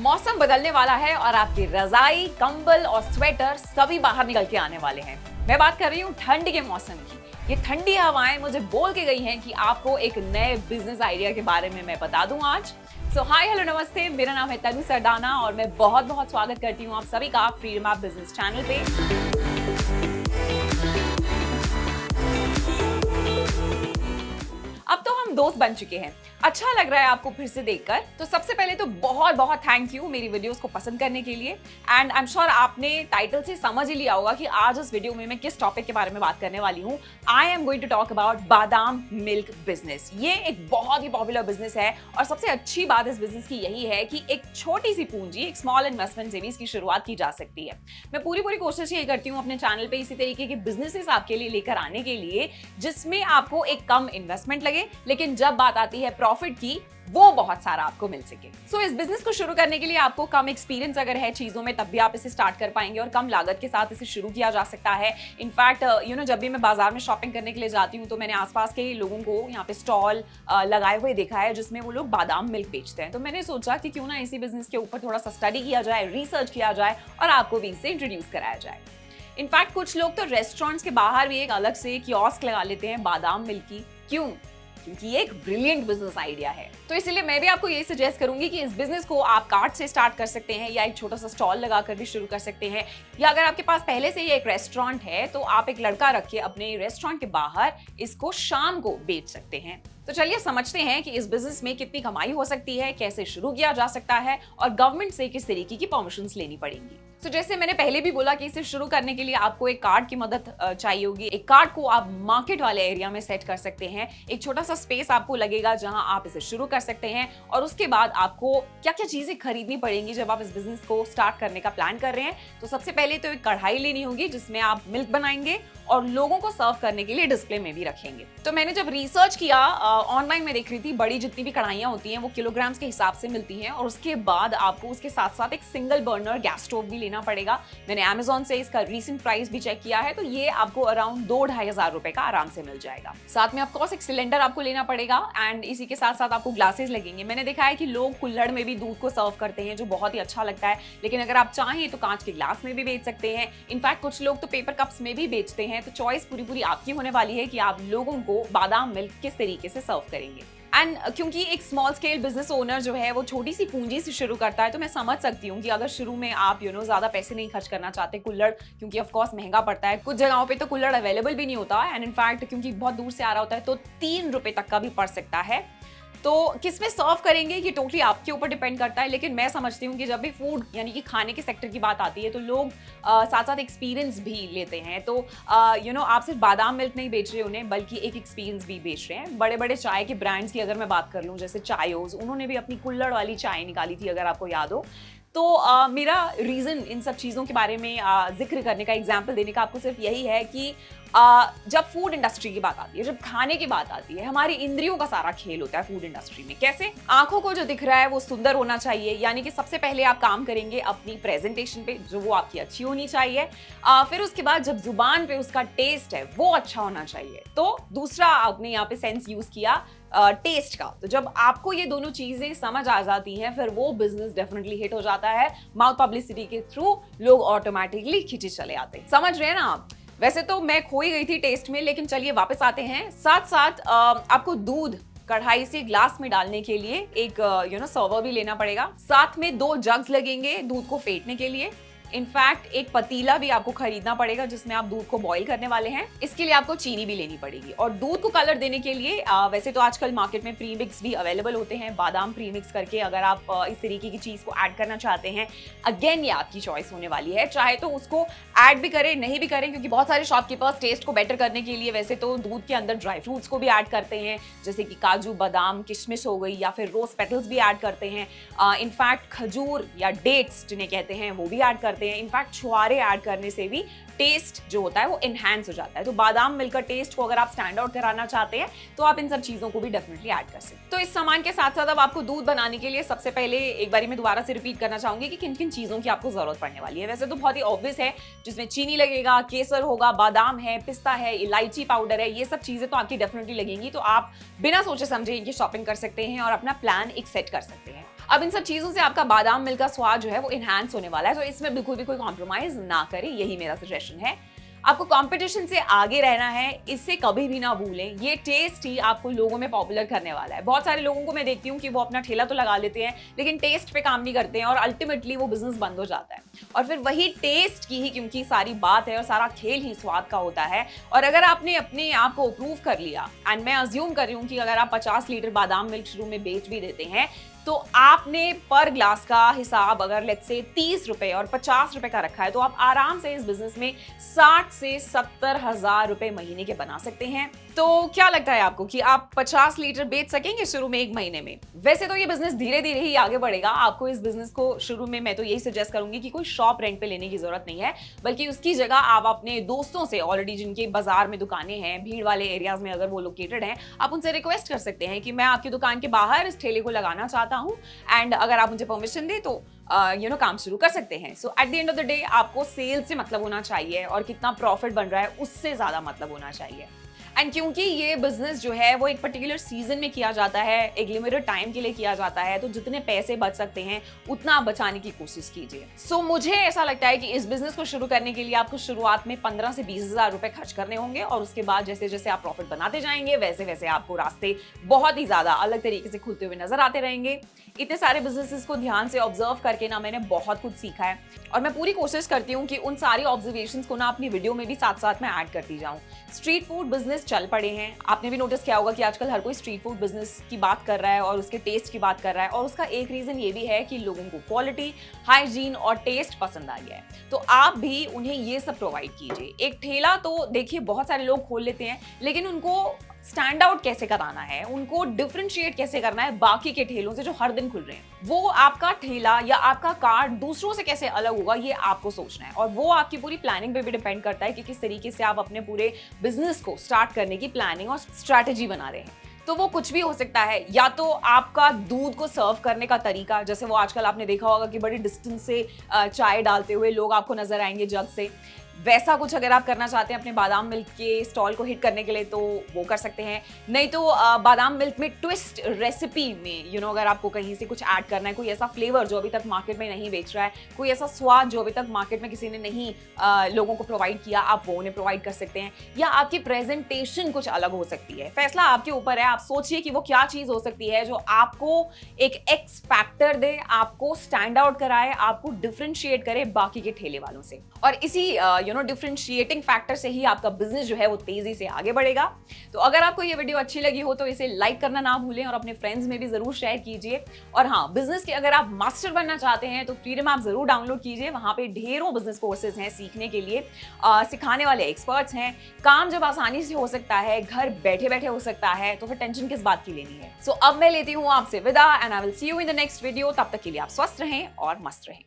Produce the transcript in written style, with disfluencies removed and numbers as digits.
मौसम बदलने वाला है और आपकी रजाई, कंबल और स्वेटर सभी बाहर निकल के आने वाले हैं। मैं बात कर रही हूँ ठंड के मौसम की। ये ठंडी हवाएं मुझे बोल के गई हैं कि आपको एक नए बिजनेस आइडिया के बारे में मैं बता दूं आज। सो हाय हेलो नमस्ते, मेरा नाम है तनु सरदाना और मैं बहुत बहुत स्वागत करती हूँ आप सभी का फ्रीडम ऐप बिजनेस चैनल पे। अब तो हम दोस्त बन चुके हैं। अच्छा लग रहा है आपको फिर से देखकर। तो सबसे पहले तो बहुत बहुत थैंक यू मेरी वीडियोस को पसंद करने के लिए। एंड आई एम श्योर आपने टाइटल से समझ ही लिया होगा कि आज इस वीडियो में मैं किस टॉपिक के बारे में बात करने वाली हूँ। I am going to talk about badam milk business. ये एक बहुत ही पॉपुलर बिजनेस है और सबसे अच्छी बात इस बिजनेस की यही है कि एक छोटी सी पूंजी, एक स्मॉल इन्वेस्टमेंट से भी इसकी शुरुआत की जा सकती है। मैं पूरी कोशिश ये करती हूँ अपने चैनल पे इसी तरीके के बिजनेसेस आपके लिए लेकर आने के लिए, जिसमें आपको एक कम इन्वेस्टमेंट लगे, लेकिन जब बात आती है प्रॉफिट की, वो बहुत सारा आपको मिल सके। सो इस बिजनेस को शुरू करने के लिए आपको कम एक्सपीरियंस अगर है चीजों में, तब भी आप इसे स्टार्ट कर पाएंगे और कम लागत के साथ इसे शुरू किया जा सकता है। इनफैक्ट जब भी मैं बाजार में शॉपिंग करने के लिए जाती हूँ तो मैंने आसपास के लोगों को यहाँ पे स्टॉल लगाए हुए देखा है जिसमें वो लोग बादाम मिल्क बेचते हैं। तो मैंने सोचा कि क्यों ना इसी बिजनेस के ऊपर थोड़ा सा स्टडी किया जाए, रिसर्च किया जाए और आपको भी इसे इंट्रोड्यूस कराया जाए। इनफैक्ट कुछ लोग तो रेस्टोरेंट्स के बाहर भी एक अलग से कियोस्क लगा लेते हैं बादाम मिल्क की। क्योंकि ये एक ब्रिलियंट बिजनेस आइडिया है। तो इसीलिए मैं भी आपको ये सजेस्ट करूंगी कि इस बिजनेस को आप कार्ट से स्टार्ट कर सकते हैं या एक छोटा सा स्टॉल लगाकर भी शुरू कर सकते हैं, या अगर आपके पास पहले से ही एक रेस्टोरेंट है तो आप एक लड़का रख के अपने रेस्टोरेंट के बाहर इसको शाम को बेच सकते हैं। तो चलिए समझते हैं कि इस बिजनेस में कितनी कमाई हो सकती है, कैसे शुरू किया जा सकता है और गवर्नमेंट से किस तरीके की परमिशंस लेनी पड़ेंगी। तो जैसे मैंने पहले भी बोला कि इसे शुरू करने के लिए आपको एक कार्ड की मदद चाहिए होगी। एक कार्ड को आप मार्केट वाले एरिया में सेट कर सकते हैं। एक छोटा सा स्पेस आपको लगेगा जहां आप इसे शुरू कर सकते हैं। और उसके बाद आपको क्या क्या चीजें खरीदनी पड़ेंगी जब आप इस बिजनेस को स्टार्ट करने का प्लान कर रहे हैं। तो सबसे पहले तो एक कढ़ाई लेनी होगी जिसमें आप मिल्क बनाएंगे और लोगों को सर्व करने के लिए डिस्प्ले में भी रखेंगे। तो मैंने जब रिसर्च किया, ऑनलाइन में देख रही थी, बड़ी जितनी भी कढ़ाइयाँ होती हैं वो किलोग्राम्स के हिसाब से मिलती हैं और उसके बाद आपको उसके साथ साथ एक सिंगल बर्नर गैस स्टोव भी लेना पड़ेगा। मैंने Amazon से इसका रीसेंट प्राइस भी चेक किया है तो ये आपको अराउंड 2-2.5 हजार रुपए का आराम से मिल जाएगा। साथ में ऑफकोर्स एक सिलेंडर आपको लेना पड़ेगा एंड इसी के साथ साथ आपको ग्लासेस लगेंगे। मैंने देखा है कि लोग कुल्हड़ में भी दूध को सर्व करते हैं जो बहुत ही अच्छा लगता है, लेकिन अगर आप चाहें तो कांच के ग्लास में भी बेच सकते हैं। इनफैक्ट कुछ लोग तो पेपर कप्स में भी बेचते हैं। तो चॉइस पूरी आपकी होने वाली है कि आप लोगों को बादाम मिल्क किस तरीके से सर्व करेंगे। एंड क्योंकि एक स्मॉल स्केल बिजनेस ओनर जो है वो छोटी सी पूंजी से शुरू करता है, तो मैं समझ सकती हूँ कि अगर शुरू में आप ज्यादा पैसे नहीं खर्च करना चाहते, कुल्हड़ क्योंकि ऑफ कोर्स महंगा पड़ता है, कुछ जगहों पे तो कुल्हड़ अवेलेबल भी नहीं होता एंड इनफैक्ट क्योंकि बहुत दूर से आ रहा होता है तो 3 रुपए तक का भी पड़ सकता है। तो किस में सर्व करेंगे ये टोटली आपके ऊपर डिपेंड करता है। लेकिन मैं समझती हूँ कि जब भी फूड यानी कि खाने के सेक्टर की बात आती है तो लोग साथ साथ एक्सपीरियंस भी लेते हैं। तो आप सिर्फ बादाम मिल्क नहीं बेच रहे उन्हें, बल्कि एक एक्सपीरियंस भी बेच रहे हैं। बड़े बड़े चाय के ब्रांड्स की अगर मैं बात कर लूँ, जैसे चायोज, उन्होंने भी अपनी कुल्हड़ वाली चाय निकाली थी अगर आपको याद हो। तो मेरा रीजन इन सब चीज़ों के बारे में जिक्र करने का, एग्जाम्पल देने का आपको सिर्फ यही है कि जब फूड इंडस्ट्री की बात आती है, जब खाने की बात आती है, हमारी इंद्रियों का सारा खेल होता है फूड इंडस्ट्री में। कैसे? आंखों को जो दिख रहा है वो सुंदर होना चाहिए, यानी कि सबसे पहले आप काम करेंगे अपनी प्रेजेंटेशन पे, जो वो आपकी अच्छी होनी चाहिए। फिर उसके बाद जब जुबान पे उसका टेस्ट है वो अच्छा होना चाहिए। तो दूसरा आपने यहाँ पे सेंस यूज किया टेस्ट का। तो जब आपको ये दोनों चीजें समझ आ जाती हैं फिर वो बिजनेस डेफिनेटली हिट हो जाता है। माउथ पब्लिसिटी के थ्रू लोग ऑटोमेटिकली खींचे चले आते हैं। समझ रहे हैं ना आप? वैसे तो मैं खोई गई थी टेस्ट में, लेकिन चलिए वापस आते हैं। साथ साथ आपको दूध कढ़ाई से ग्लास में डालने के लिए एक सर्वर भी लेना पड़ेगा। साथ में 2 जग्स लगेंगे दूध को फेंटने के लिए। इनफैक्ट एक पतीला भी आपको खरीदना पड़ेगा जिसमें आप दूध को बॉईल करने वाले हैं। इसके लिए आपको चीनी भी लेनी पड़ेगी। और दूध को कलर देने के लिए वैसे तो आजकल मार्केट में प्रीमिक्स भी अवेलेबल होते हैं, बादाम प्रीमिक्स करके। अगर आप इस तरीके की चीज को ऐड करना चाहते हैं, अगेन ये आपकी चॉइस होने वाली है। चाहे तो उसको ऐड भी करें, नहीं भी करें, क्योंकि बहुत सारे शॉपकीपर्स टेस्ट को बेटर करने के लिए वैसे तो दूध के अंदर ड्राई फ्रूट्स को भी ऐड करते हैं, जैसे कि काजू, बादाम, किशमिश हो गई, या फिर रोज पेटल्स भी ऐड करते हैं। इनफैक्ट खजूर या डेट्स जिन्हें कहते हैं वो भी ऐड करते हैं। इनफैक्ट छुआरे ऐड करने से भी टेस्ट जो होता है वो एनहांस हो जाता है। तो बादाम मिल्क का टेस्ट को अगर आप स्टैंड आउट कराना चाहते हैं तो आप इन सब चीजों को भी डेफिनेटली ऐड कर सकते हैं। तो इस सामान के साथ साथ अब आपको दूध बनाने के लिए सबसे पहले एक बारी मैं दोबारा से रिपीट करना चाहूंगी कि किन किन चीजों की आपको जरूरत पड़ने वाली है। वैसे तो बहुत ही ऑब्वियस है, जिसमें चीनी लगेगा, केसर होगा, बादाम है, पिस्ता है, इलायची पाउडर है, ये सब चीजें तो आपकी डेफिनेटली लगेंगी। तो आप बिना सोचे समझे इनकी शॉपिंग कर सकते हैं और अपना प्लान एक सेट कर सकते हैं। अब इन सब चीजों से आपका बादाम मिल्क का स्वाद जो है वो इनहैंस होने वाला है, तो इसमें बिल्कुल भी कोई कॉम्प्रोमाइज ना करें, यही मेरा सजेशन है। आपको कंपटीशन से आगे रहना है, इससे कभी भी ना भूलें। ये टेस्ट ही आपको लोगों में पॉपुलर करने वाला है। बहुत सारे लोगों को मैं देखती हूँ कि वो अपना ठेला तो लगा लेते हैं लेकिन टेस्ट पे काम नहीं करते हैं और अल्टीमेटली वो बिजनेस बंद हो जाता है। और फिर वही टेस्ट की ही क्योंकि सारी बात है और सारा खेल ही स्वाद का होता है। और अगर आपने अपने आप को अप्रूव कर लिया, एंड मैं अज्यूम कर रही हूँ कि अगर आप 50 लीटर बादाम मिल्क शुरू में बेच भी देते हैं तो आपने पर ग्लास का हिसाब अगर लेट्स से 30 रुपए और 50 रुपए का रखा है तो आप आराम से इस बिजनेस में 60 से 70 हजार रुपए महीने के बना सकते हैं। तो क्या लगता है आपको कि आप 50 लीटर बेच सकेंगे शुरू में 1 महीने में? वैसे तो ये बिजनेस धीरे धीरे ही आगे बढ़ेगा। आपको इस बिजनेस को शुरू में मैं तो यही सजेस्ट करूंगी कि कोई शॉप रेंट पे लेने की जरूरत नहीं है, बल्कि उसकी जगह आप अपने दोस्तों से ऑलरेडी जिनके बाजार में दुकानें हैं, भीड़ वाले एरियाज में अगर वो लोकेटेड हैं, आप उनसे रिक्वेस्ट कर सकते हैं कि मैं आपकी दुकान के बाहर इस ठेले को लगाना चाहता हूं एंड अगर आप मुझे परमिशन दे तो काम शुरू कर सकते हैं। So at the end of the day आपको सेल्स से मतलब होना चाहिए और कितना प्रॉफिट बन रहा है उससे ज्यादा मतलब होना चाहिए। एंड क्योंकि ये बिजनेस जो है वो एक पर्टिकुलर सीजन में किया जाता है, एक लिमिटेड टाइम के लिए किया जाता है, तो जितने पैसे बच सकते हैं उतना आप बचाने की कोशिश कीजिए। सो मुझे ऐसा लगता है कि इस बिजनेस को शुरू करने के लिए आपको शुरुआत में 15 से 20 हजार रुपए खर्च करने होंगे और उसके बाद जैसे जैसे आप प्रॉफिट बनाते जाएंगे वैसे वैसे आपको रास्ते बहुत ही ज्यादा अलग तरीके से खुलते हुए नजर आते रहेंगे। इतने सारे बिजनेसेस को ध्यान से ऑब्जर्व करके ना मैंने बहुत कुछ सीखा है और मैं पूरी कोशिश करती हूँ कि उन सारी ऑब्जर्वेशंस को ना अपनी वीडियो में भी साथ साथ में ऐड करती जाऊँ। स्ट्रीट फूड बिजनेस चल पड़े हैं, आपने भी नोटिस किया होगा कि आजकल हर कोई स्ट्रीट फूड बिजनेस की बात कर रहा है और उसके टेस्ट की बात कर रहा है और उसका एक रीजन ये भी है कि लोगों को क्वालिटी, हाइजीन और टेस्ट पसंद आ गया है। तो आप भी उन्हें ये सब प्रोवाइड कीजिए। एक ठेला तो देखिए बहुत सारे लोग खोल लेते हैं लेकिन उनको स्टैंड आउट कैसे कराना है, उनको डिफरेंशिएट कैसे करना है बाकी के ठेलों से जो हर दिन खुल रहे हैं, वो आपका ठेला या आपका कार्ट दूसरों से कैसे अलग होगा ये आपको सोचना है। और वो आपकी पूरी प्लानिंग पे भी डिपेंड करता है कि किस तरीके से आप अपने पूरे बिजनेस को स्टार्ट करने की प्लानिंग और स्ट्रैटेजी बना रहे हैं। तो वो कुछ भी हो सकता है, या तो आपका दूध को सर्व करने का तरीका, जैसे वो आजकल आपने देखा होगा कि बड़ी डिस्टेंस से चाय डालते हुए लोग आपको नजर आएंगे जग से, वैसा कुछ अगर आप करना चाहते हैं अपने बादाम मिल्क के स्टॉल को हिट करने के लिए तो वो कर सकते हैं। नहीं तो बादाम मिल्क में ट्विस्ट रेसिपी में अगर आपको कहीं से कुछ ऐड करना है, कोई ऐसा फ्लेवर जो अभी तक मार्केट में नहीं बेच रहा है, कोई ऐसा स्वाद जो अभी तक मार्केट में किसी ने नहीं लोगों को प्रोवाइड किया, आप वो उन्हें प्रोवाइड कर सकते हैं। या आपकी प्रेजेंटेशन कुछ अलग हो सकती है, फैसला आपके ऊपर है। आप सोचिए कि वो क्या चीज हो सकती है जो आपको एक एक्स फैक्टर दे, आपको स्टैंड आउट कराए, आपको डिफरेंशिएट करे बाकी के ठेले वालों से। और इसी डिफरेंशिएटिंग फैक्टर से ही आपका बिजनेस जो है वो तेजी से आगे बढ़ेगा। तो अगर आपको ये वीडियो अच्छी लगी हो तो इसे लाइक करना ना भूलें और अपने फ्रेंड्स में भी जरूर शेयर कीजिए। और हाँ, बिजनेस के अगर आप मास्टर बनना चाहते हैं तो फ्रीडम ऐप जरूर डाउनलोड कीजिए। वहां पे ढेरों बिजनेस कोर्सेज हैं सीखने के लिए, सिखाने वाले एक्सपर्ट्स हैं। काम जब आसानी से हो सकता है, घर बैठे बैठे हो सकता है, तो फिर टेंशन किस बात की लेनी है। सो अब मैं लेती हूँ आपसे विदा and I will see you in the next video. तब तक के लिए आप स्वस्थ रहें और मस्त रहें।